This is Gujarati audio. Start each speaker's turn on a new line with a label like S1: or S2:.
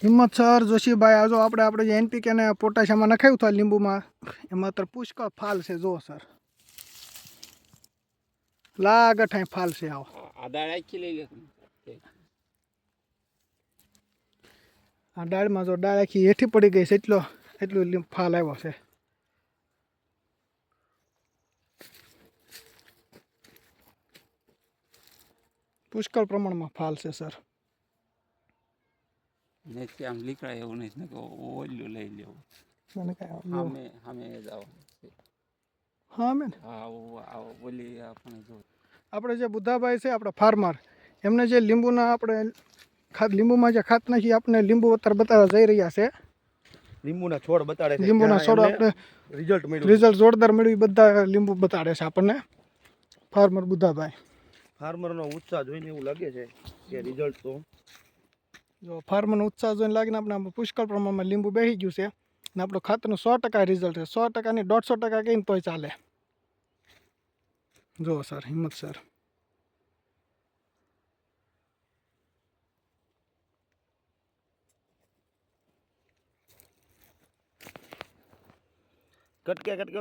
S1: હિંમત સર જોશીભાઈ આજો આપણે જે એનપીકે ને પોટાશિયમમાં નખાયું હતું લીંબુમાં એમાં તો પુષ્કળ ફાલ છે જો સર લાગઠ અહીં ફાલ છે આવો
S2: આ દાળ આખી લઈ લે
S1: આ ડાળમાં જો ડાળ આખી હેઠી પડી ગઈ છે એટલું ફાલ આવ્યો છે પુષ્કળ પ્રમાણમાં ફાલ છે સર
S2: નથી આમ લીકડાય એવું નથી ને ઓલું લઈ લેવું
S1: મને કાંઈ
S2: સામે જાવ
S1: હા મેં
S2: હા ઓલી આપણે જો
S1: આપણે જે બુદ્ધાભાઈ છે આપણા ફાર્મર એમને જે લીંબુના આપણે લીંબુમાં જે ખાત નાખી આપણે લીંબુ અત્યારે બતાવવા જઈ રહ્યા છે
S3: લીંબુના છોડ બતાડે છે
S1: લીંબુના છોડ આપણે રિઝલ્ટ જોરદાર મળ્યું બધા લીંબુ બતાડે છે આપણને ફાર્મર બુદ્ધાભાઈ
S3: ફાર્મરનો ઉત્સાહ જોઈને એવું લાગે છે કે રિઝલ્ટ તો
S1: જો ફાર્મરનો ઉત્સાહ જોઈને લાગીને આપણે પુષ્કળ પ્રમાણમાં લીંબુ બેસી ગયું છે અને આપણું ખાતરનું 100% રિઝલ્ટ છે 100% ની 150% કહીને તોય ચાલે જો સર હિંમત સર
S3: કટકે